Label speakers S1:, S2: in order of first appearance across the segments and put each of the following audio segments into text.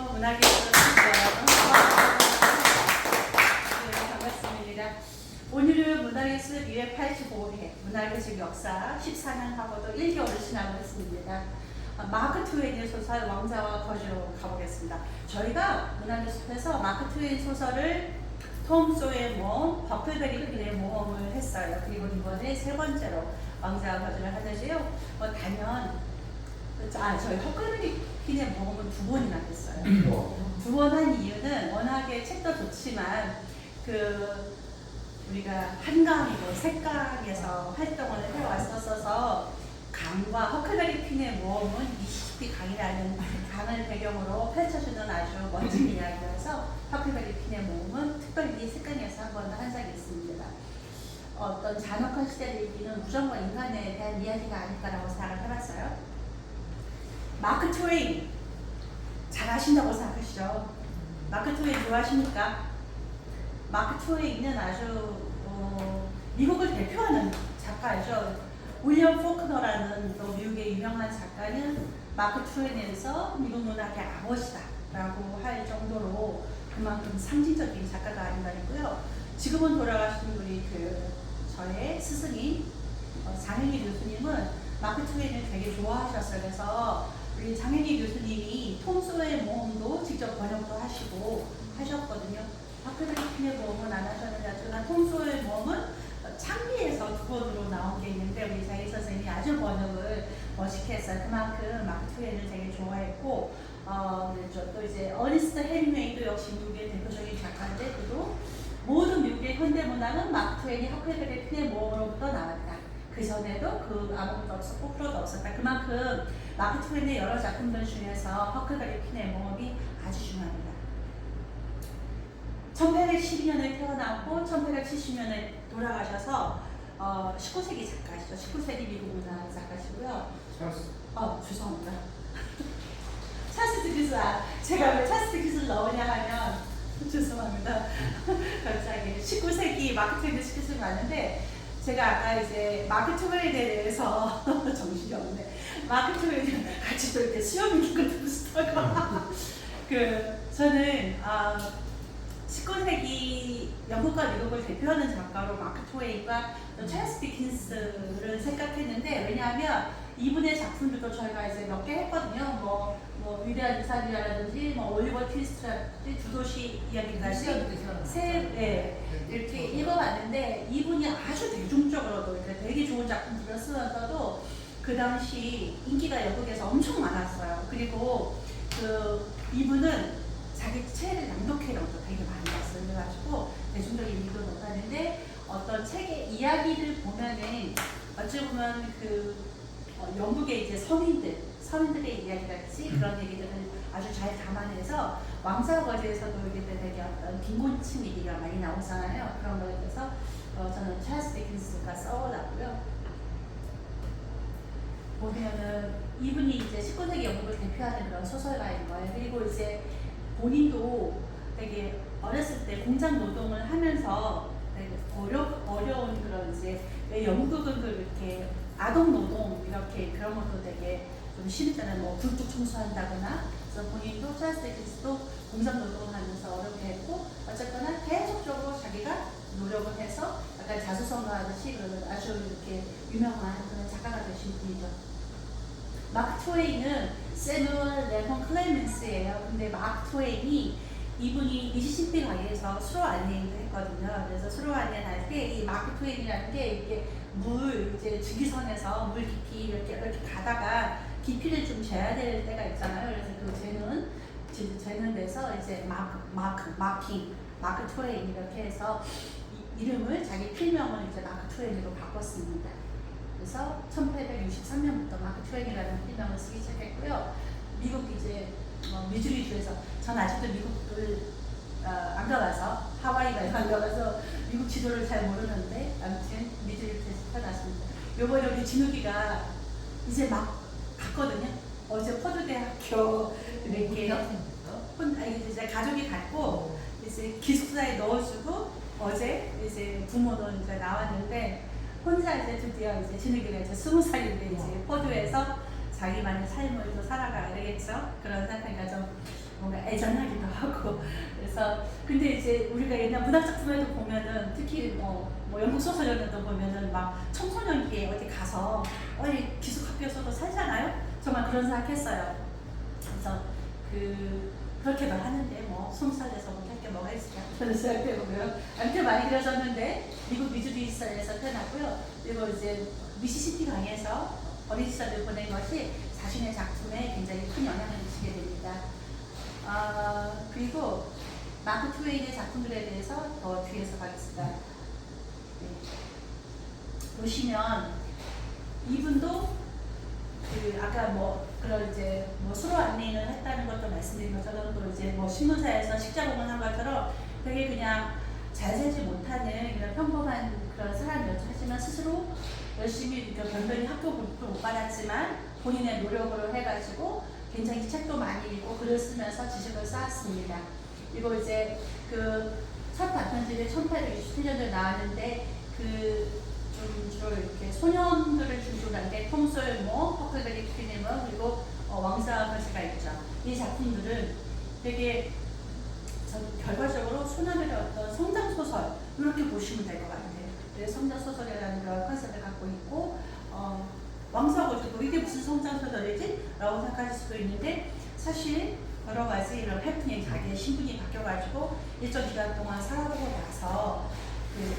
S1: 안녕하세요. 문학예술입니다. 네, 반갑습니다. 오늘은 문학예술 285회 문학예술 역사 14년하고도 1개월을 지나고 있습니다. 마크 트웨인의 소설 왕자와 거지로 가보겠습니다. 저희가 문학예술에서 마크 트웨인 소설을 톰 소의 모험, 버클베리 퀸의 모험을 했어요. 그리고 이번에 세 번째로 왕자와 거지를 하는데요. 단연 저희 허클베리 퀸의 모험은 두 번이나 했어요. 두 번 한 이유는 워낙에 책도 좋지만 우리가 한강이고 색강에서 활동을 해왔었어서 강과 허클베리 퀸의 모험은 미시시피 강이라는 강을 배경으로 펼쳐주는 아주 멋진 이야기여서 허클베리 퀸의 모험은 특별히 색강에서 한 번 한 적이 있습니다. 어떤 잔혹한 시대를 이기는 무정과 인간에 대한 이야기가 아닐까라고 생각을 해봤어요. 마크 트웨인 잘 아신다고 생각하시죠? 마크 트웨인 좋아하십니까? 마크 트웨인은 아주 미국을 대표하는 작가이죠. 윌리엄 포크너라는 또 미국의 유명한 작가는 마크 트웨인에서 미국 문학의 아버지다라고 할 정도로 그만큼 상징적인 작가가 아닌가 있고요. 지금은 돌아가신 우리 저의 스승인 장현희 교수님은 마크 트웨인을 되게 좋아하셨어요. 그래서 우리 장현희 교수님이 톰 소의 모험도 직접 번역도 하시고 하셨거든요. 허클베리 퀸의 모험은 안 하셨는데 하지만 톰 소의 모험은 창비에서 두 권으로 나온 게 있는데 우리 장희 선생님이 아주 번역을 멋있게 했어요. 그만큼 마크 트웨인을 되게 좋아했고 또 이제 어니스트 헤밍웨이도 역시 미국의 대표적인 작가인데 그도 모든 미국의 현대문학은 마크 트웨인이 허클베리 퀸의 모험으로부터 나왔다. 그 전에도 아무것도 없었고 프로도 없었다. 그만큼 마크 트웨인의 여러 작품들 중에서 허클베리 퀸의 모험이 아주 중요합니다. 1812년에 태어났고 1870년에 돌아가셔서 19세기 작가시죠. 19세기 미국 문학 작가시고요. 죄송합니다. 찰스 디키스 제가 왜 찰스 디키스를 넣으냐 하면 죄송합니다. 갑자기 19세기 마크 트웨인의 19세기 맞는데 제가 아까 이제 마크 트웨인에 대해서 정신이 없네. 마크 트웨인 같이 또 이렇게 수염 있는 것도 비슷하고 저는 19세기 영국과 미국을 대표하는 작가로 마크 트웨인과 또 찰스 디킨스를 생각했는데 왜냐하면 이분의 작품들도 저희가 이제 몇 개 했거든요. 뭐 위대한 유산이라든지 올리버 트위스트라든지 두 도시 이야기까지 이렇게 읽어봤는데 이분이 아주 대중적으로도 이렇게 되게 좋은 작품들을 쓰면서도 그 당시 인기가 영국에서 엄청 많았어요. 그리고 이분은 자기 책을 낭독회로도 되게 많이 봤어요. 그래가지고 대중적인 인기도 높았는데 어떤 책의 이야기를 보면은 어찌 보면 영국의 이제 서민들의 이야기 같이 그런 얘기들을 아주 잘 담아내서 왕자와 거지에서도 이게 되게 어떤 빈곤층 얘기가 많이 나오잖아요. 그런 거에 대해서 저는 찰스 디킨스가 써오라고요. 보면은 이분이 이제 19세기 영국을 대표하는 그런 소설가인 거예요. 그리고 이제 본인도 되게 어렸을 때 공장 노동을 하면서 되게 어려운 그런 이제 왜 영국은 이렇게 아동 노동 이렇게 그런 것도 되게 좀 싫었잖아요. 굴뚝 청소한다거나. 그래서 본인도 찰스 디킨스도 공장 노동을 하면서 어렵게 했고 어쨌거나 계속적으로 자기가 노력을 해서 약간 자수성가하듯이 아주 이렇게 유명한 그런 작가가 되신 분이죠. 마크 트웨인은 세뮤얼 레몬 클레멘스예요. 근데 마크 트웨인이 이분이 미시시피 강에서 수로 안내인도 했거든요. 그래서 수로 안내 할 때 이 마크 트웨인이라는 게 이게 이제 주기선에서 물 깊이 이렇게 가다가 깊이를 좀 재야 될 때가 있잖아요. 그래서 재는 데서 이제 마크 트웨인 이렇게 해서 이름을 자기 필명을 이제 마크 트웨인으로 바꿨습니다. 그래서 1863년부터 마크 트웨인이라는 필명을 쓰기 시작했고요. 미국 이제 미주리주에서 전 아직도 미국을 안 가봐서 하와이가 안 가봐서 미국 지도를 잘 모르는데 아무튼 미주리주에서 태어났습니다. 요번에 우리 진욱이가 이제 막 갔거든요. 어제 포드대학교 이렇게 이제 가족이 갔고 이제 기숙사에 넣어주고 어제 이제 부모는 이제 나왔는데 혼자 이제 드디어 이제 진욱이가 이제 20살인데 이제 포드에서 자기만의 삶을 또 살아가야 되겠죠. 그런 생각이니까 좀 뭔가 애잔하기도 하고 그래서 근데 이제 우리가 옛날 문학 작품에도 보면은 특히 뭐 영국 소설에도 보면은 막 청소년기에 어디 가서 어디 기숙학교에서도 살잖아요. 정말 그런 생각했어요. 그래서 그렇게도 하는데 뭐 20살 돼서 못할 게 뭐가 있을까 그런 생각해 보고요. 아무튼 많이 그려졌는데 미국 미주리에서 태어났고요. 그리고 이제 미시시피 강에서 어린 시절을 보낸 것이 자신의 작품에 굉장히 큰 영향을 미치게 됩니다. 그리고 마크 트웨인의 작품들에 대해서 더 뒤에서 가겠습니다. 네. 보시면 이분도 아까 뭐 그런 이제 뭐 수로 안내인을 했다는 것도 말씀드린 것처럼 또 이제 뭐 신문사에서 식자공을 한 것처럼 되게 그냥 잘 살지 못하는 그런 평범한 그런 사람이었죠. 하지만 스스로 열심히 변변히 학교도 못 받았지만 본인의 노력으로 해가지고 굉장히 책도 많이 읽고 글을 쓰면서 지식을 쌓았습니다. 그리고 이제 첫 단편집이 1867년도에 나왔는데 좀 주로 이렇게 소년들을 중심으로 한 게 톰 소여모, 허클베리 퀸니먼 그리고 왕자와 거지가 있죠. 이 작품들은 되게 결과적으로 소년들의 어떤 성장 소설 이렇게 보시면 될 것 같아요. 성장 소설이라는 그런 컨셉을 갖고 있고 왕자와 거지도 이게 무슨 성장 소설이지? 라고 생각하실 수도 있는데 사실 여러 가지 이런 해프닝 자기의 신분이 바뀌어가지고 일정 기간 동안 살아보고 나서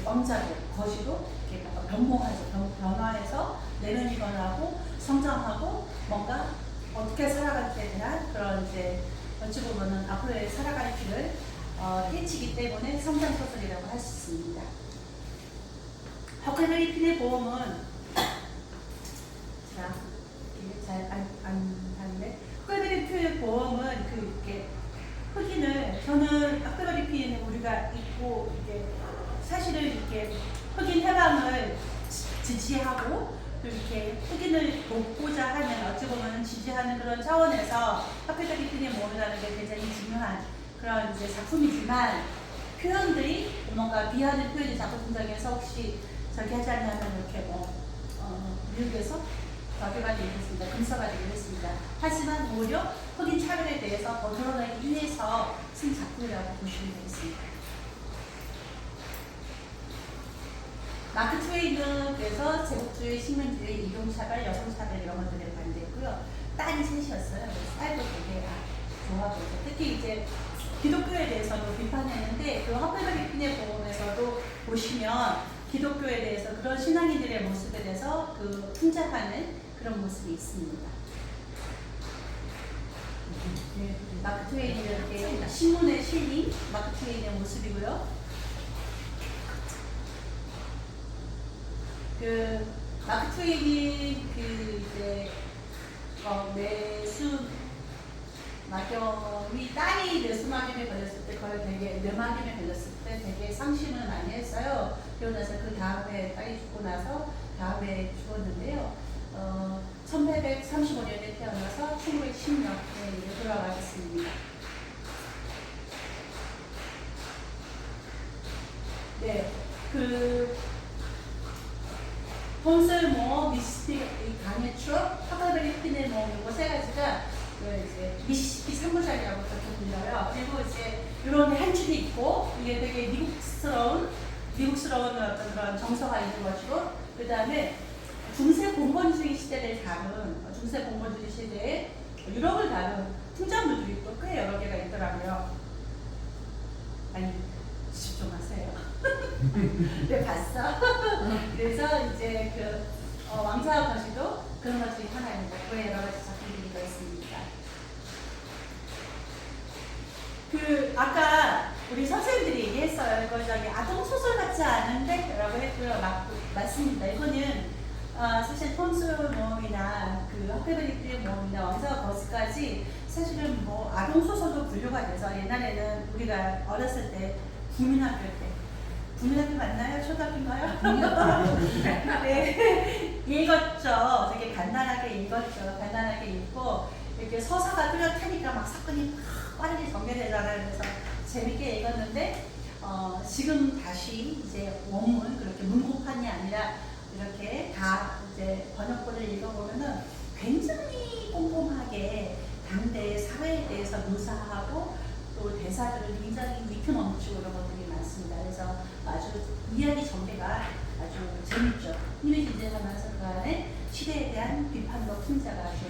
S1: 왕자도 거지도 이렇게 변모하죠. 변화해서 내면이 변하고 성장하고 뭔가 어떻게 살아갈 때에 대한 그런 이제 어찌 보면은 앞으로의 살아갈 길을 떼치기 때문에 성장 소설이라고 할 수 있습니다. 허클베리 퀸의 보험은 자 이게 잘 안 하는데 허클베리 퀸의 보험은 이렇게 흑인을 저는 허클베리 퀸은 우리가 읽고 이게 사실은 이렇게 흑인 해방을 지지하고 또 이렇게 흑인을 돕고자 하는 어찌 보면 지지하는 그런 차원에서 허클베리 퀸의 모험이라는 게 굉장히 중요한 그런 이제 작품이지만 표현들이 뭔가 비하는 표현이 자꾸 등장해서 혹시 저기 하지 않냐면 이렇게 미국에서 저기가 되고 있습니다. 금서가 되고 있습니다. 하지만 오히려 흑인 차별에 대해서 더 드러나기 위해서 쓴 작품이라고 보시면 되겠습니다. 마크 트웨인은 그래서 제국주의, 식민주의, 이동차별, 여성차별 이런 것들에 반대했고요. 딸이 셋이었어요. 딸도 되게 좋아하고 특히 이제 기독교에 대해서도 비판했는데 허클베리 퀸의 보험에서도 보시면 기독교에 대해서 그런 신앙인들의 모습에 대해서 풍자하는 그런 모습이 있습니다. 네, 마크 트웨인이 이렇게 신문에 실린 마크 트웨인의 모습이고요. 마크 트웨인이 이제 뇌수막염이 딸이 뇌수막염에 걸렸을 때 거의 되게 뇌막염에 걸렸을 때 되게 상심을 많이 했어요. 그러고 나서 그 다음에 딸이 죽고 나서 다음에 죽었는데요. 1835년에 태어나서 1910년에 돌아가셨습니다. 네, 톰 소여모, 미시시피 강의 추억, 허클베리 퀸의 모험 이거 세 가지가 이제 미시시피 3부작이라고 그렇게 불려요. 그리고 이제 이런 한 줄이 있고 이게 되게 미국스러운 어떤 그런 정서가 있는 것이고 그 다음에 중세 공권주의 시대를 다룬 중세 공권주의 시대에 유럽을 다룬 풍자물들이 또 꽤 여러 개가 있더라고요. 아니 집중하세요. 네 봤어. 그래서 이제 왕자와 거지도 그런 것 중에 하나입니다. 그 여러 가지 작품들이 있습니다. 아까 우리 선생님들이 얘기했어요. 이거 저기 아동 소설 같지 않은데? 라고 했고요. 맞습니다. 이거는 사실 톰 소여모이나 허클베리 퀸의 모험이나 왕자와 거지까지 사실은 뭐 아동 소설도 분류가 돼서 옛날에는 우리가 어렸을 때 국민학교 맞나요? 초등학교인가요? 네, 읽었죠. 되게 간단하게 읽었죠. 간단하게 읽고 이렇게 서사가 뚜렷하니까 막 사건이 빠르게 전개되잖아요. 그래서 재밌게 읽었는데 지금 다시 이제 원문 그렇게 문고판이 아니라 이렇게 다 이제 번역본을 읽어보면은 굉장히 꼼꼼하게 당대 사회에 대해서 묘사하고 또 대사들을 굉장히 위트 넘치고 이런 것들이 많습니다. 그래서 아주 이야기 전개가 아주 재밌죠. 힘이 진전하면서 그 안에 시대에 대한 비판과 풍자가 아주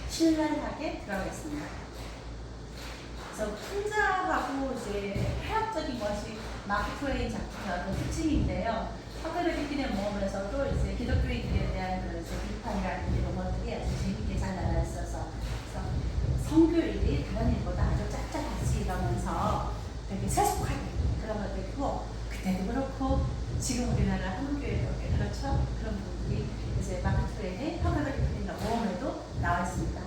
S1: 신랄하게 들어가겠습니다. 그래서 풍자하고 이제 해학적인 것이 마크 트웨인 작품의 어떤 특징인데요. 허클베리킨의 모험에서도 이제 기독교인들에 대한 그 비판이라든지 이런 것들이 아주 재밌게 잘 나와 있어서 성교일이 다른 일보다 아주 짭짤하지 이러면서 되게 세속하게 그런 것도 있고 그때도 그렇고 지금 우리나라 한국교회도 그렇죠. 그런 부분들이 이제 마크 트웨인의 허클베리킨의 모험에도 나와 있습니다.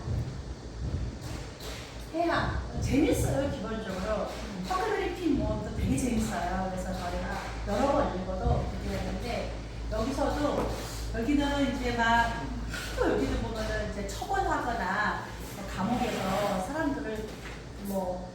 S1: 해양 재밌어요. 기본적으로 허클베리킨 모험도 되게 재밌어요. 그래서 저희가 여러 번 읽어도 그게 되는데 여기서도 여기는 이제 막 하도 여기도 보면은 이제 처벌하거나 감옥에서 사람들을 뭐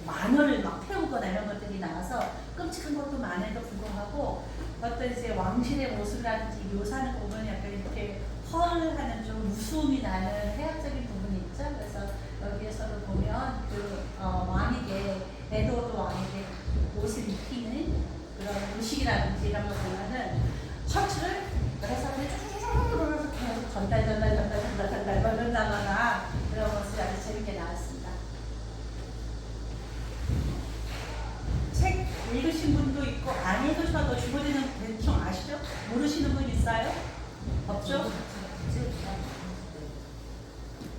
S1: 마녀를 막 태우거나 이런 것들이 나와서 끔찍한 것도 많음에도 불구하고 어떤 이제 왕실의 모습이라든지 묘사하는 부분은 약간 이렇게 헐하는 좀 무서움이 나는 해학적인 부분이 있죠. 그래서 여기에서도 보면 그 왕에게 에드워드 왕에게 옷을 입히는 그런 의식이라든지 이런 거 보면은 셔츠를 여러 사람이 쭉쭉쭉 계속 전달 이런다거나 그런 모습이 아주 재밌게 나왔습니다. 책 읽으신 분도 있고 안 읽으셔도 주보되는 대충 아시죠? 모르시는 분 있어요? 없죠?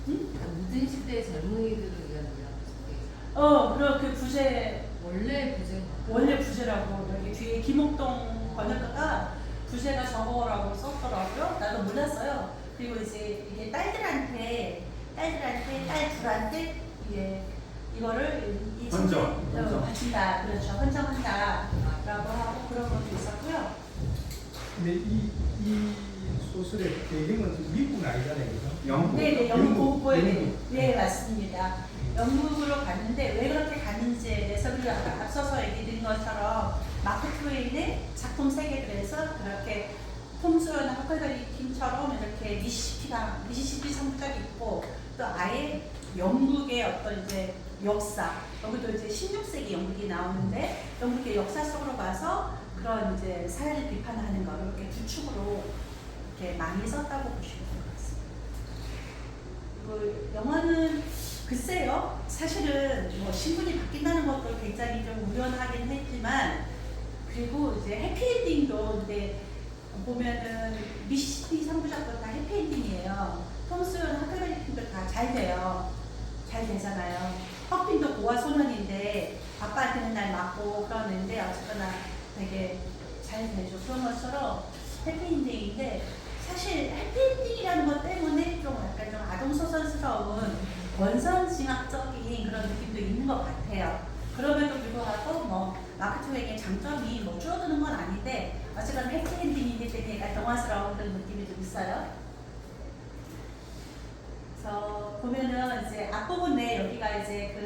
S2: 모든 시대의 젊은이들을 위한 이야기.
S1: 그럼 그 부제
S2: 원래
S1: 부제라고 여기 뒤에 김옥동 번역가가 부제가 저거라고 썼더라고요. 나도 몰랐어요. 그리고 이제 이게 딸들한테 딸 둘한테 이거를
S3: 헌정.
S1: 바친다. 그렇죠. 헌정한다라고 하고 그런 것도 있었고요.
S4: 근데 이 소설의 배경은 미국은 아니잖아요, 그죠?
S3: 영국.
S1: 네네, 영국 공부에
S4: 영국.
S1: 네 맞습니다. 영국으로 갔는데 왜 그렇게 갔는지에 대해서 그리고 아까 앞서서 얘기드린 것처럼 마크 트웨인의 작품 세계들에서 그렇게 톰 소여나 허클베리킨처럼 이렇게 미시시피 성격이 있고 또 아예 영국의 어떤 이제 역사 여기도 이제 16세기 영국이 나오는데 영국의 역사 속으로 가서 그런 이제 사회를 비판하는 거 이렇게 두 축으로 이렇게 많이 썼다고 보시면 될 것 같습니다. 그리고 영화는 글쎄요, 사실은 뭐 신분이 바뀐다는 것도 굉장히 좀 우연하긴 했지만 그리고 이제 해피엔딩도 근데 보면은 미시시피 3부작도 다 해피엔딩이에요. 톰 소여나 허클베리킨도 다 잘 돼요. 잘 되잖아요. 허핀도 고아 소년인데 아빠한테는 날 맞고 그러는데 어쨌거나 되게 잘 되죠. 그런 것처럼 해피엔딩인데 사실 해피엔딩이라는 것 때문에 좀 약간 좀 아동소설스러운 원선징악적인 그런 느낌도 있는 것 같아요. 그럼에도 불구하고 뭐 마크 트웨인의 장점이 뭐 줄어드는 건 아닌데 어쨌든 해피엔딩이기 때문에 약간 영화스러운 그런 느낌이 좀 있어요. 그래서 보면은 이제 앞부분에 여기가 이제 그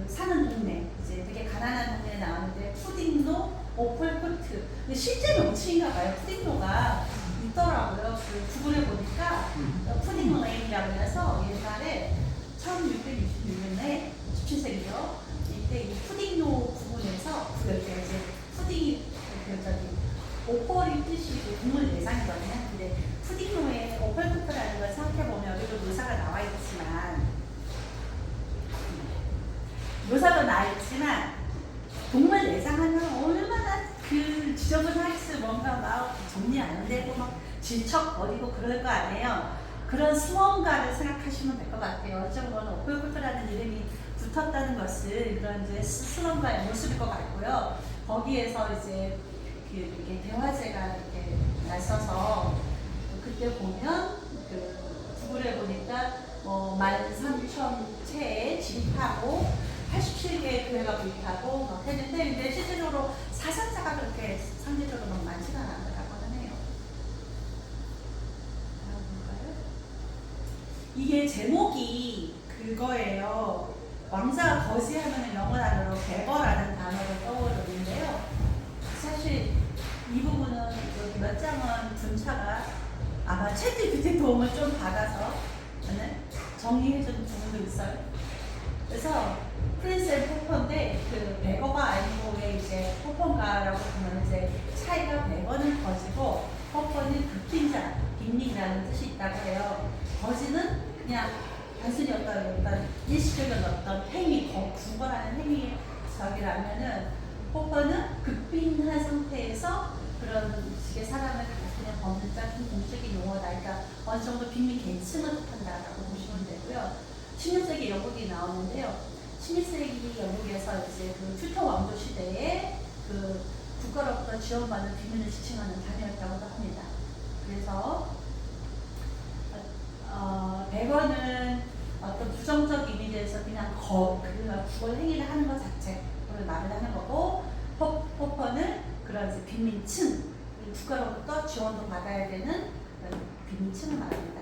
S1: 사는 동네 이제 되게 가난한 동네에 나오는데 푸딩노 오펄코트 근데 실제 명칭인가 봐요. 푸딩노가 있더라고요. 그 구글에 보니까 푸딩노 네임이라고 해서 옛날에 1666년에 17세기죠. 이때 이 푸딩노 부분에서 이렇게 이제 푸딩이 오펄이 뜻이 동물 내상이거든요. 근데 푸딩노의 오펄코트라는 걸 생각해보면 여기도 묘사가 나와 있지만 동물 내상하면 얼마나 그 지저분하겠어요. 뭔가 막 정리 안 되고 막 질척거리고 그럴 거 아니에요. 그런 스몬가를 생각하시면 될 것 같아요. 어쩌면 오펄코트라는 이름이 붙었다는 것은 그런 이제 스몬가의 모습일 것 같고요. 거기에서 이제 이렇게 대화제가 이렇게 나서서 그때 보면 그 구글에 보니까 뭐 13,000채에 진입하고 87개의 교회가 구입하고 막 했는데 근데 실제적으로 사상자가 그렇게 상대적으로 너무 많지는 않았다고 하네요. 이게 제목이 그거예요. 왕자가 거지하면 영어 단어로 베버라는 단어를 떠오르는데요. 사실 이 부분은 여기 몇 장은 분차가 아마 챗GPT 도움을 좀 받아서 저는 정리해준 부분도 있어요. 그래서 프린스 앤 포퍼인데 그 백어가 아니고 왜 이제 포퍼인가라고 보면 이제 차이가 백어는 거지고 포퍼는 급빈자, 빈민이라는 뜻이 있다고 해요. 거지는 그냥 단순히 어떤 일시적인 어떤 행위, 구걸하는 행위 적이라면은 포퍼는 급빈한 상태에서 그런 식의 사람을 그냥 범죄 짝인 공식적인 용어다. 그러니까 어느 정도 빈민 계층을 뜻한다라고 보시면 되고요. 16세기 영국이 나오는데요. 16세기 영국에서 이제 그 튜터 왕조 시대에 그 국가로부터 지원받는 빈민을 지칭하는 단어였다고도 합니다. 그래서 백어는 어떤 부정적 이미지에서 그냥 구걸 행위를 하는 것 자체를 말을 하는 거고, 포퍼는 그런 이제 빈민층, 국가로부터 지원도 받아야 되는 빈민층을 말합니다.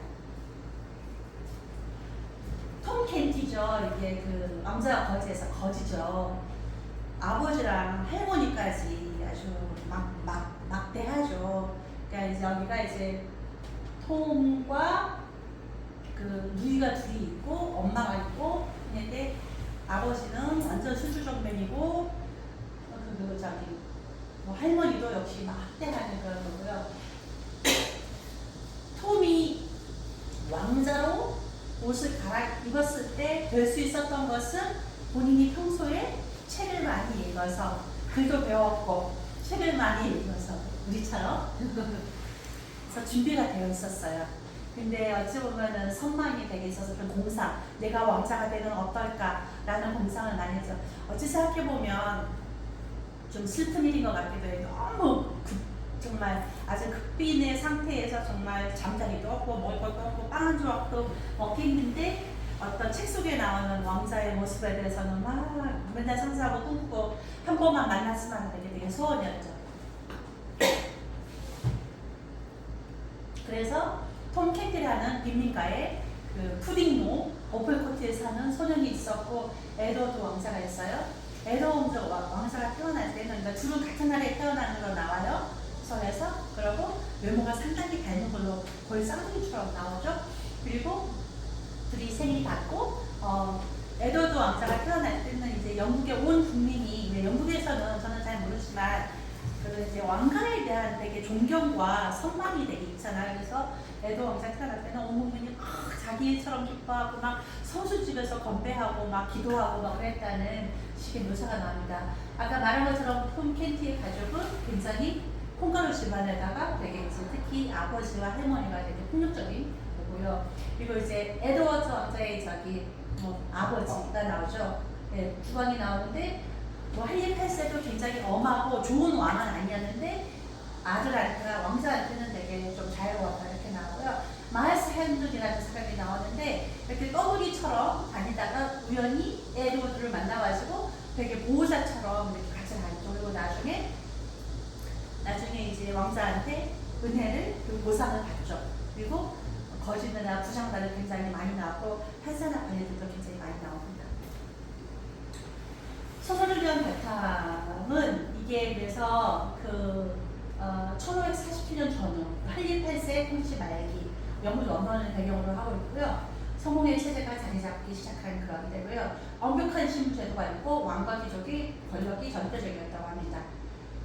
S1: 톰 켄티죠. 이게 그 왕자와 거지에서 거지죠. 아버지랑 할머니까지 아주 막대하죠. 그러니까 이제 여기가 이제 톰과 그 누이가 둘이 있고 엄마가 있고 근데 아버지는 완전 수주정맨이고 뭐 할머니도 역시 막대하는 그런 거고요. 톰이 왕자로 옷을 갈아입었을 때 될 수 있었던 것은 본인이 평소에 책을 많이 읽어서 글도 배웠고 책을 많이 읽어서 우리처럼 그래서 준비가 되어 있었어요. 근데 어찌 보면은 선망이 되게 있어서 그런 공상, 내가 왕자가 되면 어떨까라는 공상을 많이 했죠. 어찌 생각해보면 좀 슬픈 일인 것 같기도 해요. 너무 정말 아주 극빈의 상태에서 정말 잠자리도 없고 먹을 것도 없고 빵 한 조각도 먹기 힘든데 어떤 책 속에 나오는 왕자의 모습에 대해서는 막 맨날 상상하고 꿈꾸고 한 번만 만났으면 하는 되게 소원이었죠. 그래서 톰 켄티라는 빈민가에 그 푸딩노 오플코트에 사는 소년이 있었고 에드워드 왕자가 있어요. 에드워드 왕자가 태어날 때는 그러니까 둘은 같은 날에 태어나는 걸로 나와요. 소설에서. 그리고 외모가 상당히 닮은 걸로 거의 쌍둥이처럼 나오죠. 그리고 둘이 생일이 같고 에드워드 왕자가 태어날 때는 이제 영국의 온 국민이 영국에서는 저는 잘 모르지만 그 이제 왕가에 대한 되게 존경과 선망이 되게 있잖아요. 그래서 에드워드 왕자 태어날 때는 온 국민이 막 자기 일처럼 기뻐하고 막 성수집에서 건배하고 막 기도하고 막 그랬다는 식의 묘사가 나옵니다. 아까 말한 것처럼 톰 켄티의 가족은 굉장히 콩가루 집안에다가 되게 이제 특히 아버지와 할머니가 되게 폭력적인 거고요. 그리고 이제 에드워드 왕자의 아버지가 나오죠. 네, 국왕이 나오는데 뭐 헨리 8세도 굉장히 엄하고 좋은 왕은 아니었는데 아들한테나 왕자한테는 되게 좀 자유로웠다 이렇게 나오고요. 마일스 핸든이라는 사람이 나오는데 이렇게 떠돌이처럼 다니다가 우연히 에드워드를 만나가지고 되게 보호자처럼 이렇게 같이 다니죠. 그리고 나중에 이제 왕자한테 은혜를 그 보상을 받죠. 그리고 거짓이나 부장단을 굉장히 많이 나오고 판사나 관리들도 굉장히 많이 나옵니다. 소설을 위한 바탕은 이게 그래서 1547년 전후 헨리 8세 통치 말기 영국 런던을 배경으로 하고 있고요. 성공의 체제가 자리 잡기 시작한 그런 때고요. 엄격한 신분제도가 있고 왕과 귀족의 권력이 전대적이었다고 합니다.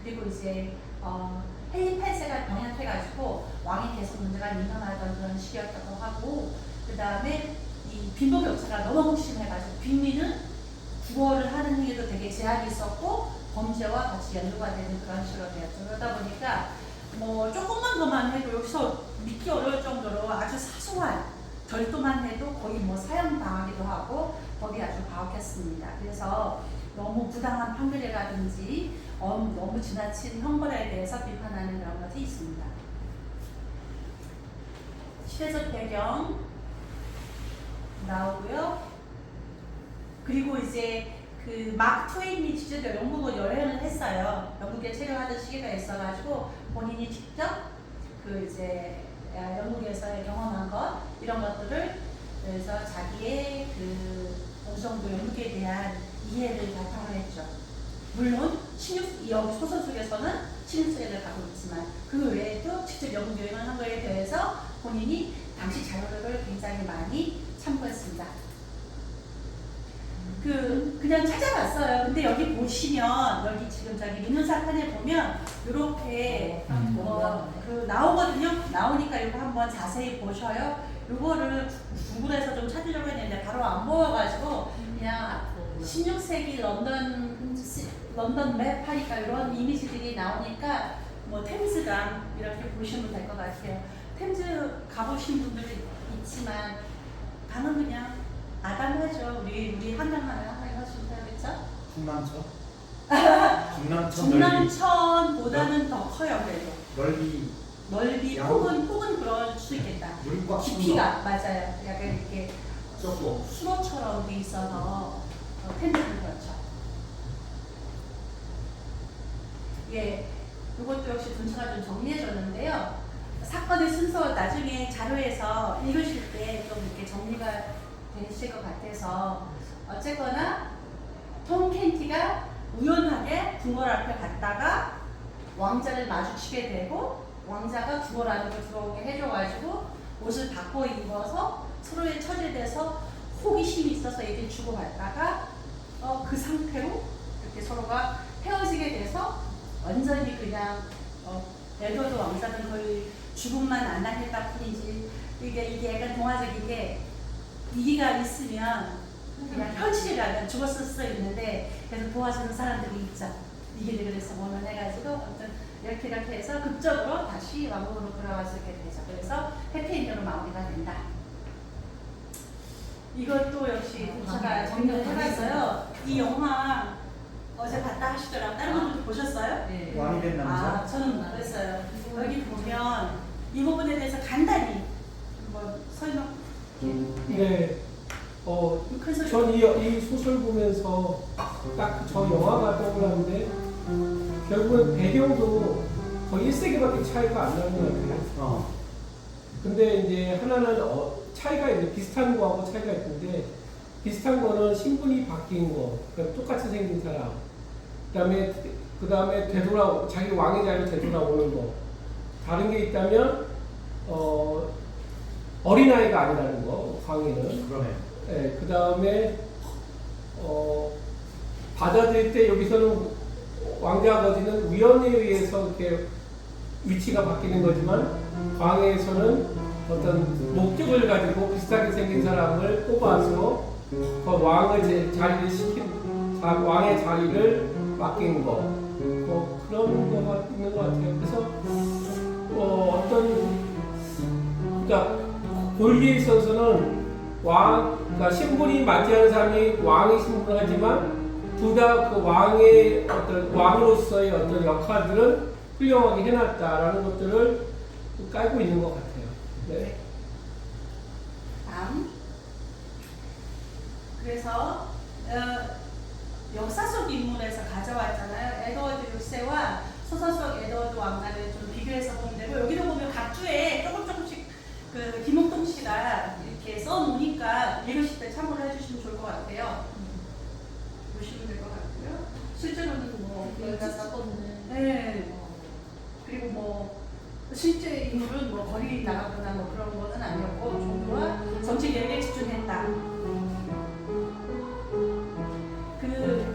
S1: 그리고 이제 헨리 8세가 병약해가지고 왕이 계속 문제가 민감하던 그런 시기였다고 하고 그 다음에 이 빈부격차가 너무 극심해가지고 빈민은 구걸을 하는 행위도 되게 제약이 있었고 범죄와 같이 연루가 되는 그런 식으로 되었죠. 그러다 보니까 뭐 조금만 더만 해도 여기서 믿기 어려울 정도로 아주 사소한 절도만 해도 거의 뭐 사형당하기도 하고 법이 아주 가혹했습니다. 그래서 너무 부당한 판결이라든지 너무 지나친 형벌에 대해서 비판하는 그런 것이 있습니다. 시대적 배경 나오고요. 그리고 이제 그 마크 트웨인이 직접 영국을 여행을 했어요. 영국에 체류하던 시기가 있어가지고 본인이 직접 그 이제 영국에서 경험한 것 이런 것들을 그래서 자기의 그 어느 정도 영국에 대한 이해를 바탕으로 했죠. 물론 소설 속에서는 16세기를 가고 있지만 그 외에도 직접 영국 여행을 한 거에 대해서 본인이 당시 자료를 굉장히 많이 참고했습니다. 그냥 찾아봤어요. 근데 여기 보시면 여기 지금 저기 민문사판에 보면 이렇게 나오거든요. 나오니까 이거 한번 자세히 보셔요. 이거를 구글에서 좀 찾으려고 했는데 바로 안 보여가지고 그냥 16세기 런던 맵 하니까 이런 이미지들이 나오니까 뭐 템즈강 이렇게 보시면 될 것 같아요. 템즈 가보신 분들이 있지만 강은 그냥 아담하죠. 우리 한강하나 하시면 되겠죠? 중남천보다는 더 커요. 그래도 넓이 폭은 그럴 수 있겠다. 깊이가 맞아요. 약간 이렇게 수로처럼 돼 있어서 템즈는 그렇죠. 예, 이것도 역시 둔차가 좀 정리해줬는데요. 사건의 순서 나중에 자료에서 읽으실 때 좀 이렇게 정리가 되실 것 같아서 어쨌거나 톰 켄티가 우연하게 궁궐 앞에 갔다가 왕자를 마주치게 되고 왕자가 궁궐 안으로 들어오게 해줘가지고 옷을 바꿔 입어서 서로의 처제돼서 호기심이 있어서 얘기를 주고받다가 그 상태로 이렇게 서로가 헤어지게 돼서 완전히 그냥 에드워드 왕자는 거의 죽음만 안 당했다 뿐이지 이게 약간 동화적이게 위기가 있으면 그냥 현실이라면 죽었을 수 있는데 그래서 도와주는 사람들이 있죠. 위기를 그래서 원원해가지고 아무튼 이렇게 해서 극적으로 다시 왕국으로 돌아갈 수 있게 되죠. 그래서 해피엔드로 마무리가 된다. 이것도 역시 제가 정리를 해봤어요. 이 영화 어제 봤다 하시더라고요. 다른 분들도 보셨어요?
S2: 네.
S4: 왕이 된 남자?
S1: 저는 못 봤어요. 여기 보면 이 부분에 대해서 간단히 설명.
S3: 네. 전 이 소설 보면서 딱 저 영화가 떠올랐는데 결국은 배경도 거의 1세기밖에 차이가 안 나는 것 같아요. 근데 이제 하나는 차이가 있는데 비슷한 거하고 차이가 있는데 비슷한 거는 신분이 바뀐 거, 그러니까 똑같이 생긴 사람. 그 다음에 자기 왕의 자리로 되돌아오는 거. 다른 게 있다면 어린아이가 아니라는 거, 광해는.
S4: 그러네.
S3: 네, 그 다음에 받아들일 때 여기서는 왕자 아버지는 우연에 의해서 이렇게 위치가 바뀌는 거지만 광해에서는 어떤 목적을 가지고 비슷하게 생긴 사람을 뽑아서 그 왕의 자리를 왕의 자리를 맡긴 거, 그런 거가 있는 것 같아요. 그래서 그러니까 권리에 있어서는 그러니까 신분이 맞지 않은 사람이 왕의 신분을 하지만 둘 다 그 왕의 왕으로서의 어떤 역할들은 훌륭하게 해놨다라는 것들을 깔고 있는 것 같아요. 네.
S1: 다음. 그래서 역사 속 인물에서 가져왔잖아요. 에드워드 6세와 소설 속 에드워드 왕자를 좀 비교해서 보면 되고 여기도 보면 각 주에 조금씩 김옥동 씨가 이렇게 써놓으니까 읽으실 때 참고를 해주시면 좋을 것 같아요. 보시면 될 것 같고요. 실제로는 네. 그리고 실제 인물은 거리 나가거나 그런 거는 아니었고 종교와 정치 계획에 집중했다.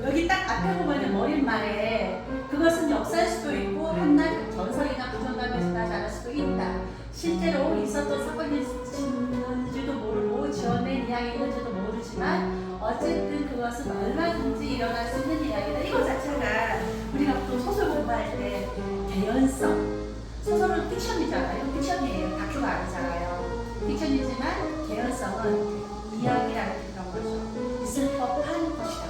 S1: 여기 딱 앞에 보면 머릿말에 그것은 역사일 수도 있고 한낱 전설이나 부정감에서 나지 않을 수도 있다. 실제로 있었던 사건인지도 모르고 지어낸 이야기인지도 모르지만 어쨌든 그것은 얼마든지 일어날 수 있는 이야기다. 이거 자체가 우리가 또 소설 공부할 때 개연성. 소설은 픽션이잖아요. 픽션이에요. 다큐가 아니잖아요. 픽션이지만 개연성은 이야기라는 그런 거죠. 있을 법한 것이다.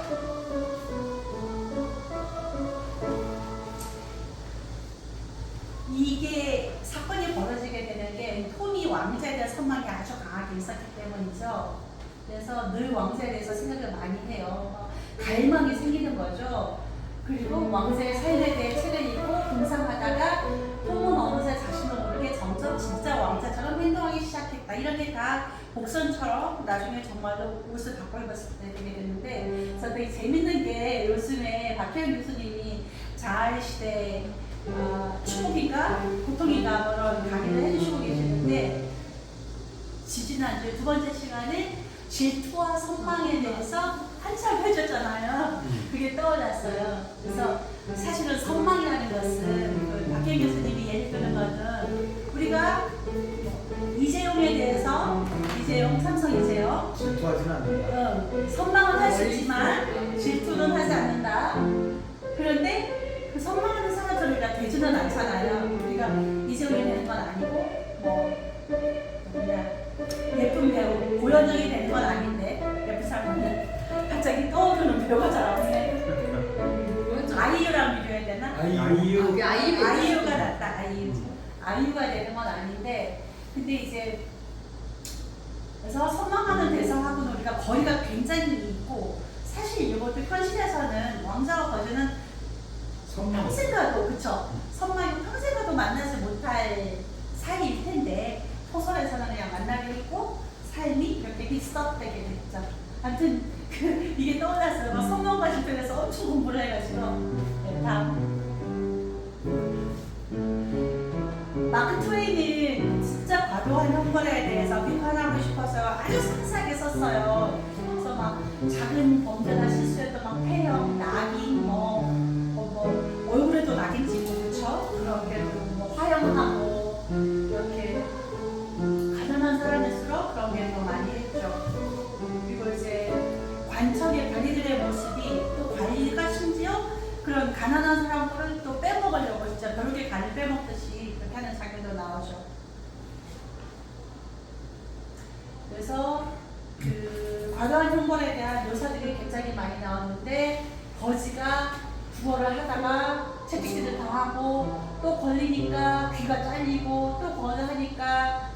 S1: 이게 사건이 벌어지게 되는 게 톰이 왕자에 대한 선망이 아주 강하게 있었기 때문이죠. 그래서 늘 왕자에 대해서 생각을 많이 해요. 갈망이 생기는 거죠. 그리고 왕자의 삶에 대해 책을 읽고 공상하다가 톰은 어느새 자신도 모르게 점점 진짜 왕자처럼 행동하기 시작했다. 이런 게 다 복선처럼 나중에 정말로 옷을 바꿔 입었을 때 되게 됐는데, 그래서 되게 재밌는 게 요즘에 박혜영 교수님이 자아시대 축복인가 고통인가 그런 강의를 해주시고 계시는데 지지난주에 두 번째 시간에 질투와 선망에 대해서 한참 펼쳤잖아요. 그게 떠올랐어요. 그래서 사실은 선망이라는 것은 그 박혜인 교수님이 예를 드는 것은 우리가 이재용에 대해서 삼성 이재용
S4: 질투하지는 않는다.
S1: 선망은 할 수 있지만 질투는 하지 않는다. 그런데 그 선망하는 사람들 우리가 되지는 않잖아요. 우리가 이재용이 되는 건 아니고 뭐 그냥 예쁜 배우 고현정이 되는 건 아닌데 예쁜 사람은 갑자기 떠오르는 배우가 잘 없네. 아이유랑 비교해야 되나? 아이유가 낫다. 아이유가 되는 건 아닌데 근데 이제 그래서 선망하는 대상하고는 우리가 거리가 굉장히 있고 사실 이것도 현실에서는 왕자와 거지는 평생 가도 그쵸? 선망이 평생 가도 만나지 못할 사이일 텐데 소설에서는 그냥 만나게 했고 삶이 이렇게 비슷하게 됐죠. 아무튼 이게 떠올랐어요. 막 성경과 실편에서 엄청 공부를 해가지고 네, 다음 마크 트웨이는 진짜 과도한 형벌에 대해서 비판하고 싶어서 아주 상세하게 썼어요. 그래서 막 작은 범죄나 실수에도 막 폐형, 낙인, 뭐 얼굴에도 낙인 찍고 그쵸? 그렇게도 뭐 화형하고 이렇게 가난한 사람일수록 그런 게 더 많이 했죠. 그리고 이제 관청의 관리들의 모습이 또 관리가 심지어 그런 가난한 사람들을 또 빼먹으려고 진짜 벼룩의 간을 빼먹듯이 그렇게 하는 장면도 나오죠. 그래서 그 과도한 형벌에 대한 묘사들이 굉장히 많이 나오는데 거지가 구걸을 하다가 채찍질을 당하고 또 걸리니까 귀가 잘리고 또 구걸을 하니까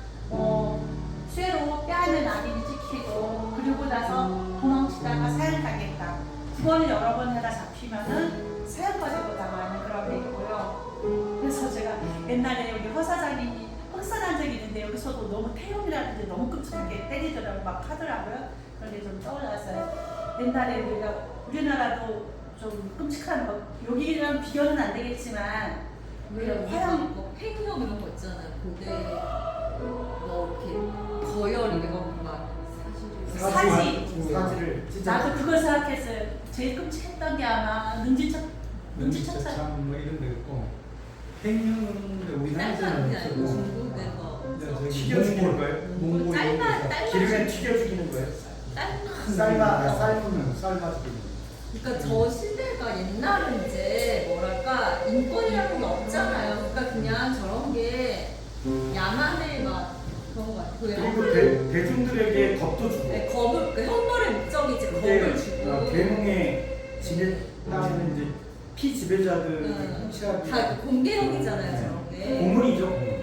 S1: 쇠로 뺨에 낙인이 찍히고 그리고 나서 도망치다가 사형당했다. 구걸을 여러 번 하다 잡히면은 사형까지도 당하는 그런 게 있고요. 그래서 제가 옛날에 여기 허 사장님이 흑산한 적이 있는데 여기서도 너무 태용이라든지 너무 끔찍하게 때리더라고 막 하더라고요. 그런 게 좀 떠올랐어요. 옛날에 우리나라도 좀 끔찍한 거 여기랑 비교는 안 되겠지만
S2: 화형 뭐 팽이형 이런 거 있잖아요. 고대 뭐 이렇게 거열 이런 거막
S4: 사지를
S1: 나도 그걸 생각했어요. 제일 끔찍했던 게 아마 눈치챘
S4: 뭐 이런 데 있고 팽형은 우리나라에서는 없었고
S2: 중국에서
S4: 튀겨 죽이는 거예요? 몽골에서 기름에 튀겨 죽이는 거예요? 삶으면 삶아 죽이는
S2: 그러니까 저 시대가 옛날은 이제 뭐랄까 인권이라는 게 없잖아요. 그러니까 그냥 저런 게 야만의 막 그런 거 같아요.
S4: 그리고 대중들에게 겁도 주고
S2: 네, 겁을 그 형벌의 목적이지 겁을 주고
S4: 계몽에 지냈다는 이제 피지배자들 치하기
S2: 다 공개형이잖아요 저런 게.
S4: 고문이죠.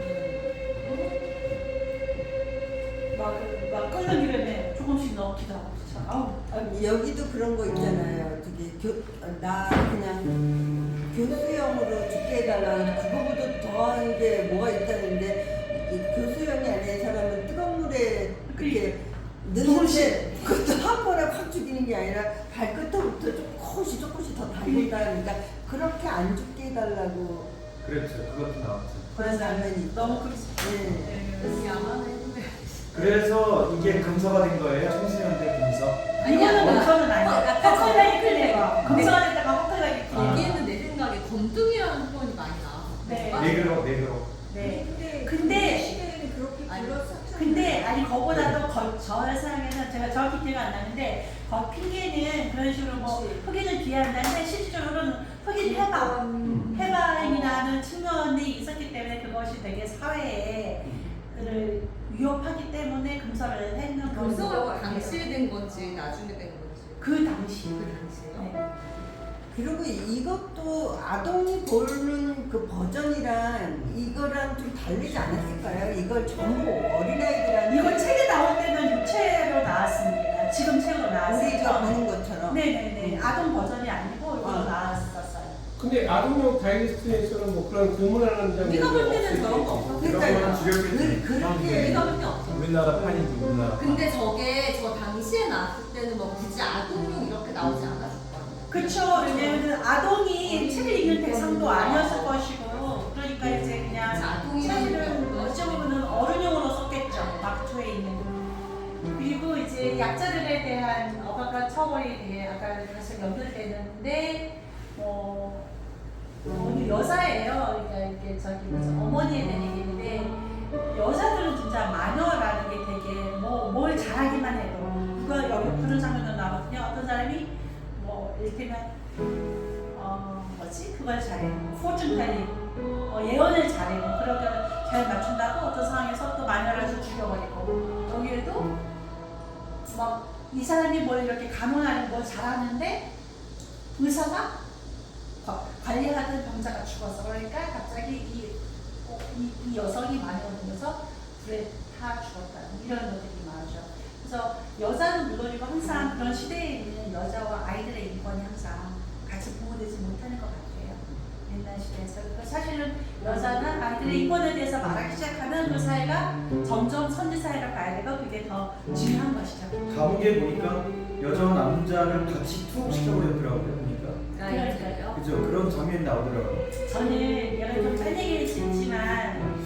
S1: 막 끓는 기름에 조금씩 넣기도 하고 그쵸? 아우.
S5: 여기도 그런 거 있잖아요. 나 그냥 교수형으로 죽게 해달라고 그거보다 더한 게 뭐가 있다는데 이 교수형이 아닌 사람은 뜨거운 물에 그렇게 넣는데 그것도 한 번에 확 죽이는 게 아니라 발끝부터 조금씩 더 달린다 그러니까 그렇게 안 죽게 해달라고
S4: 그렇죠. 그것도 나왔죠.
S5: 그런 장면이
S1: 너무
S5: 네.
S2: 야만의
S4: 그래서 이게 금서가 된 거예요. 청소년대 금서.
S1: 이거는 금서는 아니야. 헛걸레기 클레어. 금서가 됐다가 헛걸레기 클레어.
S2: 여기에는 내 생각에 검둥이라는 표현이 많이 나와서.
S1: 네.
S4: 네그로.
S1: 네.
S5: 시대에는 그렇게
S2: 아니,
S5: 불렀었죠.
S1: 근데 아니 그거보다도 저의 생각에는 제가 정확히 기억 안 나는데 핑계는 그런 식으로 뭐 흑인을 비하한다는데 실질적으로는 흑인 해방이라는 측면이 있었기 때문에 그것이 되게 사회에 그를 위협하기 때문에 금서를 했는
S2: 금서가 당시에 된 건지 나중에 된 건지.
S1: 그 당시.
S2: 당시에요?
S1: 네.
S5: 그리고 이것도 아동이 보는 그 버전이랑 이거랑 좀 다르지 않았을까요? 이걸 전부 어린아이들한테
S1: 이거 책에 나올 때는 유체로 나왔습니다. 지금 책으로
S5: 우리가
S1: 나왔어요.
S5: 보는 것처럼.
S1: 네네네. 아동 버전이 아니고 이걸로 나왔었어요.
S3: 근데 아동용 다이제스트에서는 뭐 그런 고문하는 장면
S2: 우리가 볼 때는 저런 거 없어.
S5: 그러니까
S4: 죽였겠지.
S5: 그렇게
S2: 우리가 볼 때 없어.
S4: 우리나라 판이지 우리나라.
S2: 근데 저게 저 당시에 나왔을 때는 뭐 굳이 아동용 이렇게 나오지 않았을 거예요.
S1: 그쵸. 왜냐면 아동이 책을 읽는 대상도 아니었을 것이고 그러니까 이제 그냥
S2: 아동이라는
S1: 책을 어찌 보면 어른용으로 썼겠죠. 마크 트웨이는. 그리고 이제 약자들에 대한 억압과 처벌에 대해 아까 사실 연결되는데 오늘 여자예요. 그러니까 이게 저기 어머니에 대한 얘기인데 여자들은 진짜 마녀라는 게 되게 뭘 잘하기만 해도 누가 여기 그런 장면도 나거든요. 어떤 사람이 이를테면 그걸 잘해. 포춘 텔링 예언을 잘해. 그러면 잘 맞춘다고 어떤 상황에서 또 마녀라서 죽여버리고 여기에도 막 이 사람이 뭘 이렇게 간호하는 걸 잘하는데 의사가 관리하던 병자가 죽었어. 그러니까 갑자기 이 여성이 마녀되면서 불에 타 죽었다는 이런 것들이 많죠. 그래서 여자는 물론이고 항상 그런 시대에 있는 여자와 아이들의 인권이 항상 같이 보호되지 못하는 것 같아요. 옛날 시대에서. 그러니까 사실은 여자나 아이들의 인권에 대해서 말하기 시작하면 그 사회가 점점 선진사회가 가야 되고 그게 더 중요한 것이죠.
S4: 감옥에 보니까 여자와 남자를 같이 투옥시켜버렸더라고요. 보니까.
S1: 그러니까요.
S4: 그죠? 그런 장면이 나오더라고요.
S1: 저는 얘가 좀 딴 얘기를 듣지만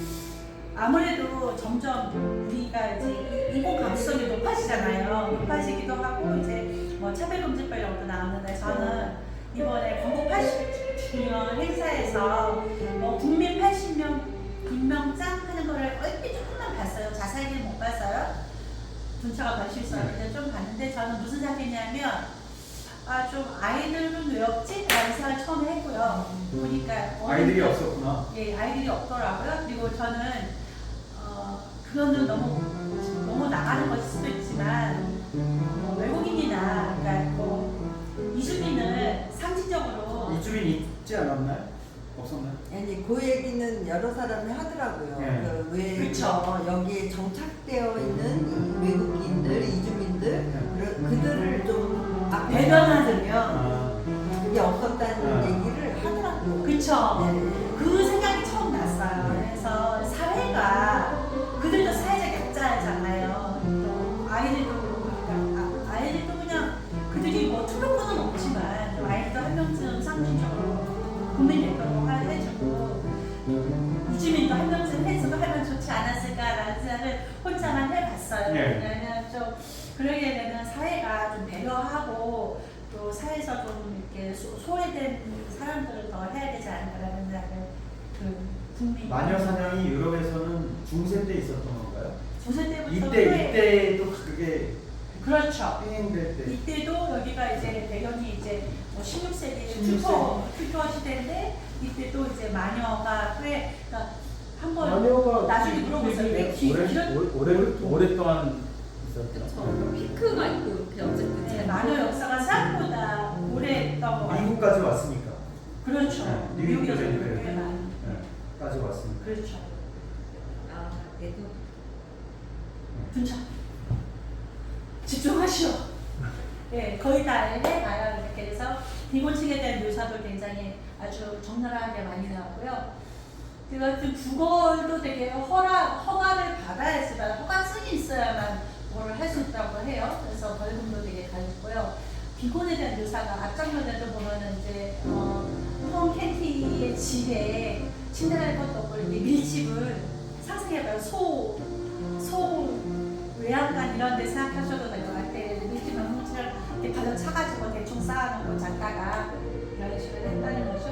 S1: 아무래도 점점 우리가 이제 인권 감수성이 높아지잖아요. 높아지기도 하고 이제 차별금지법 이런 것도 나왔는데 저는 이번에 광복 80주년 행사에서 국민 80명 임명장 하는 거를 얼핏 조금만 봤어요. 자세히는 못 봤어요. 분차가 관심 있었는데 좀 봤는데 저는 무슨 생각했냐면 좀 아이들은 왜 없지? 라는 생각을 처음에 했고요. 보니까
S4: 아이들이 없었구나.
S1: 예, 아이들이 없더라고요. 그리고 저는 그거는 너무 나가는 것일 수도 있지만 외국인이나 그러니까 이주민은 상징적으로
S4: 이주민 있지 않았나요? 없었나요?
S5: 아니 그 얘기는 여러 사람이 하더라고요.
S4: 네.
S5: 왜
S1: 그쵸.
S5: 여기에 정착되어 있는 외국인들, 이주민들 그들을 좀
S1: 대변하면
S5: 그게 없었다는
S4: 네.
S5: 얘기를 하더라고요.
S1: 그쵸.
S5: 네.
S1: 그 생각이 처음 났어요. 그래서 사회가 그들도 사회적 약자잖아요. 또 아이들도 그렇고 그러니까 아이들도 그냥 그들이 투표권은 없지만 아이들도 한 명쯤 상징적으로 국민 대표로 해주고 이주민도 한 명쯤 해주고 하면 좋지 않았을까라는 생각을 혼자만 해봤어요.
S4: 네.
S1: 왜냐면 좀 그러게 되면 사회가 좀 배려하고 또 사회에서 좀 이렇게 소외된 사람들을 더 해야 되지 않을까라는 생각을 국민
S4: 마녀 사냥이 유럽에서는 중세 때 있었던 건가요?
S1: 조세 때부터
S4: 이때 또 그게
S1: 그렇죠.
S4: 행행될 때.
S1: 이때도 여기가 이제 배경이 이제 16세기
S4: 16세기.
S1: 큐터 시대인데 이때 또 이제 마녀가 그러니까 한번
S3: 마녀가
S1: 나중에 물어보세요. 왜
S6: 오랫동안 있었죠.
S2: 그쵸. 피크가 있고 이렇게 어쨌든
S1: 네, 마녀 역사가 생각보다 오래했던 것 같아요.
S4: 미국까지 왔으니까.
S1: 그렇죠.
S4: 네,
S1: 미국에서
S4: 뉴욕에서
S1: 꽤 많이.
S4: 네, 까지 왔으니까.
S1: 그렇죠.
S2: 얘도
S1: 분차. 집중하시오. 네, 거의 다 해봐요. 이렇게 해서 비곤층에 대한 묘사도 굉장히 아주 적나라하게 많이 나왔고요. 그 같은 국어도 되게 허가를 받아야 했지만 허가증이 있어야만 뭘 할 수 있다고 해요. 그래서 벌금도 되게 가있고요. 비곤에 대한 묘사가 앞장면에도 보면은 이제 톰 캔티의 집에 침대 갈 것도 없고 이렇게 밀집을 상상해봐요. 소 외양간 이런 데 생각하셔도 될 것 같아요. 밀집한 뭉치를 이렇게 가득 차가지고 대충 쌓아놓고 작가가 이런 식으로 했다는 거죠.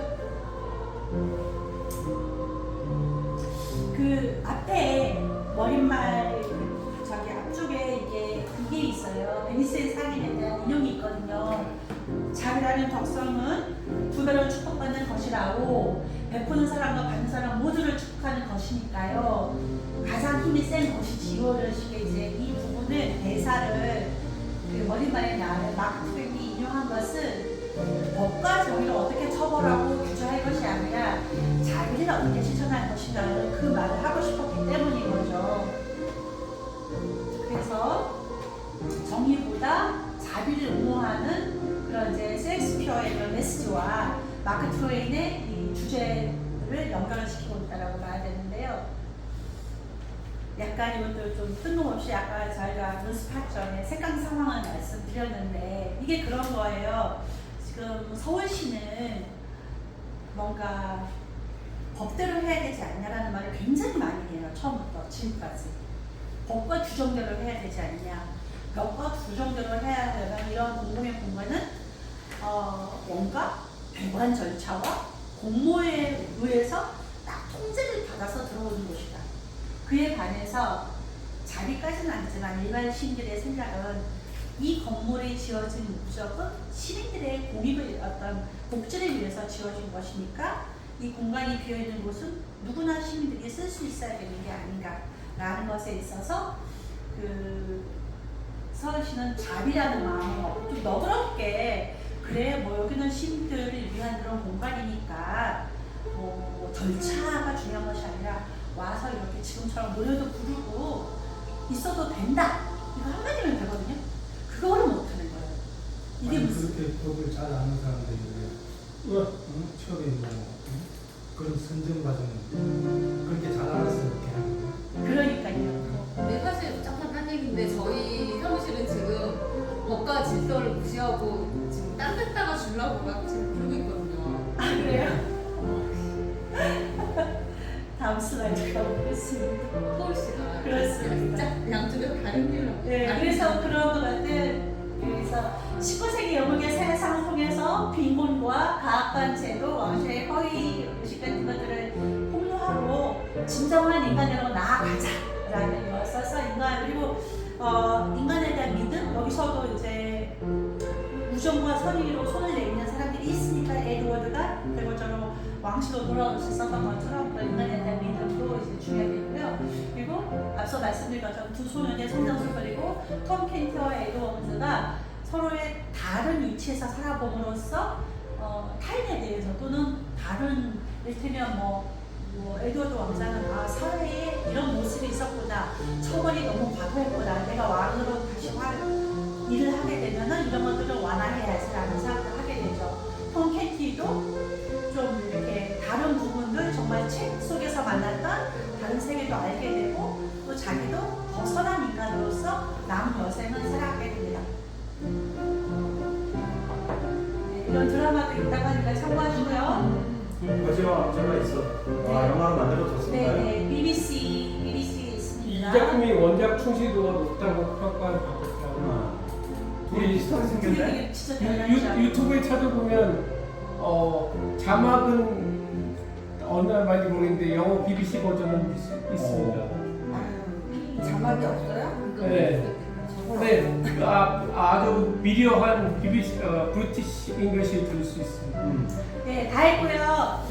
S1: 그 앞에 머릿말 저기 앞쪽에 이게 있어요. 베니스의 상인에 대한 인용이 있거든요. 자비라는 덕성은 두 배로 축복받는 것이라고 베푸는 사람과 받는 사람 모두를 축복하는 것이니까요. 가장 힘이 센 것이지. 이거를 이제 이 부분을 대사를 그 머릿말에 나와요. 마크 트웨인이 인용한 것은 법과 정의를 어떻게 처벌하고 규제할 것이 아니라 자비를 어떻게 실천할 것이라는 그 말을 하고 싶었기 때문인 거죠. 그래서 정의보다 자비를 옹호하는 그런 이제 셰익스피어의 그런 메시지와 마크 트웨인의 이 주제를 연결을 시키고 있다라고 봐야 되는데요. 약간 이것도 좀 뜬금없이 아까 저희가 연습하기 전에 색강 상황을 말씀드렸는데 이게 그런 거예요. 지금 서울시는 뭔가 법대로 해야 되지 않냐라는 말을 굉장히 많이 해요. 처음부터 지금까지. 법과 규정대로 해야 되지 않냐. 벽과 두 정도로 해야 되는 이런 공공의 공간은 뭔가 배관 절차와 공모에 의해서 딱 통제를 받아서 들어오는 곳이다. 그에 반해서 자비까지는 아니지만 일반 시민들의 생각은 이 건물이 지어진 목적은 시민들의 공익을 어떤 복지를 위해서 지어진 것이니까 이 공간이 비어있는 곳은 누구나 시민들이 쓸 수 있어야 되는 게 아닌가라는 것에 있어서 서울시는 자비라는 마음을 먹고 좀 너그럽게 그래 뭐 여기는 시민들을 위한 그런 공간이니까 뭐 절차가 중요한 것이 아니라 와서 이렇게 지금처럼 노래도 부르고 있어도 된다 이거 한마디면 되거든요. 그거를 못하는 거예요. 이게
S6: 아니,
S1: 무슨
S6: 그렇게 법을 잘 아는 사람들이 처음에 그런 선정 과정을 그렇게 잘 알았으면 이렇게 하는 거예요.
S1: 그러니까요.
S2: 근데 사실 잠깐 한 얘기인데 저희 사무실은 지금 법과 질서를 무시하고 지금 딴 데다가 주려고 막 지금 그러고 있거든요.
S1: 아 그래요? 다음 슬라이드 가보겠습니다.
S2: 서울시가
S1: 그렇습니다.
S2: 진짜 양쪽에서 가리려고.
S1: 네, 그래서 그런 것 같은 그래서 19세기 영국의 세상을 통해서 빈곤과 가학관제도 왕실의 허위 의식 같은 것들을 폭로하고 진정한 인간으로 나아가자라는 것을 인간 그리고 인간에 대한 믿음 여기서도 이제 우정과 선의로 손을 내미는 사람들이 있으니까 에드워드가 대표적으로 왕실로 돌아올 수 있었던 것처럼 인간에 대한 믿음도 이제 중요하겠고요. 그리고 앞서 말씀드린 것처럼 두 소년의 성장을 그리고 톰 켄트와 에드워드가 서로의 다른 위치에서 살아봄으로써 타인에 대해서 또는 다른 이를테면 뭐 에드워드 왕자는 사회에 이런 모습이 있었구나 처벌이 너무 과도했구나 내가 왕으로 다시 일을 하게 되면은 이런 것들을 완화해야지라는 생각을 하게 되죠. 톰 켄티도 좀 이렇게 다른 부분들 정말 책 속에서 만났던 다른 세계도 알게 되고 또 자기도 벗어난 인간으로서 남 여생을 살아가게 됩니다. 네, 이런 드라마도 있다고 하니까 참고하시고요.
S4: 거지와 제가 있어. 영화로 만들어졌을까요?
S1: 네, BBC에
S3: 이
S1: 있습니다.
S3: 작품이 원작 충실도가 높다고 평가를 받았더라고요.
S4: 둘이 비슷하게 생겼네.
S1: 되게 진짜 대단하죠.
S3: 유튜브에 찾아보면 자막은 어느 날 많이 모르겠는데 영어 BBC 버전은 있습니다.
S5: 아유, 자막이 없어요?
S3: 네. 네, 아주 미려한 브리티시 잉글리시를 들을 수 있습니다.
S1: 네, 다 했고요.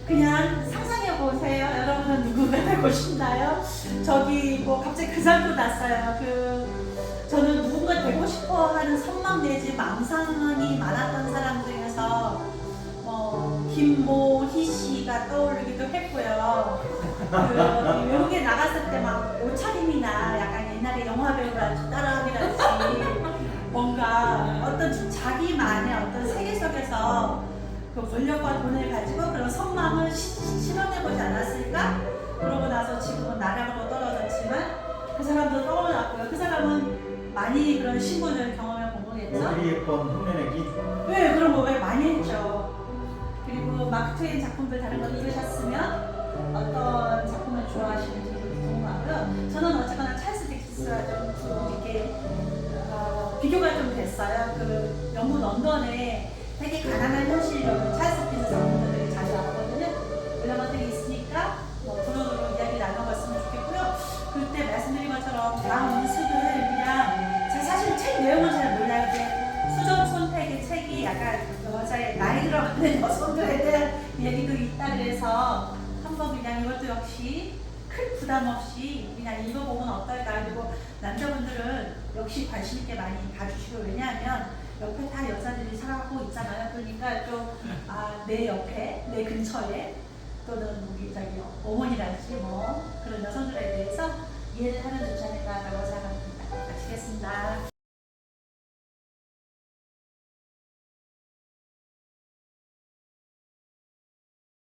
S1: 그냥 상상해 보세요. 여러분은 누구가 되고 싶나요? 저기 뭐 갑자기 그 생각도 났어요. 저는 누군가 되고 싶어 하는 선망 내지 망상이 많았던 사람 중에서 김모희 씨가 떠오르기도 했고요. 외국에 나갔을 때 막 옷차림이나 약간 옛날에 영화 배우라 따라하기라든지 뭔가 어떤 자기만의 어떤 세계 속에서 그 권력과 돈을 가지고 그런 선망을 실현해보지 않았을까? 그러고 나서 지금은 나락으로 떨어졌지만 그 사람도 떠올랐고요. 그 사람은 많이 그런 신분을 경험해 본 거겠죠?
S4: 모델이 예쁜 흉내내기.
S1: 네, 그런 거 왜 많이 했죠. 그리고 마크 트웨인 작품들 다른 거 읽으셨으면 어떤 작품을 좋아하시는지 궁금하고요. 저는 어쨌거나 찰스 딕스와 좀 이렇게 비교가 좀 됐어요. 영국 런던에 되게 가난한 현실로 찰스 딕스 작품들이 자주 나오거든요. 이런 것들이 있으니까 두루두루 이야기 나눠봤으면 좋겠고요. 그때 말씀드린 것처럼 다음 뉴스들을 그냥 제가 사실 책 내용을 잘 몰라요. 수정 손택의 책이 약간 여자의 나이 들어가는 여성들에 대한 얘기도 있다 그래서 한번 그냥 이것도 역시 큰 부담 없이 그냥 읽어보면 어떨까. 그리고 남자분들은 역시 관심 있게 많이 봐주시고 왜냐하면 옆에 다 여자들이 살아가고 있잖아요. 그러니까 좀 내 옆에 내 근처에 또는 우리 어머니랄지 그런 여성들에 대해서 이해를 하면 좋지 않을까라고 생각합니다. 마치겠습니다.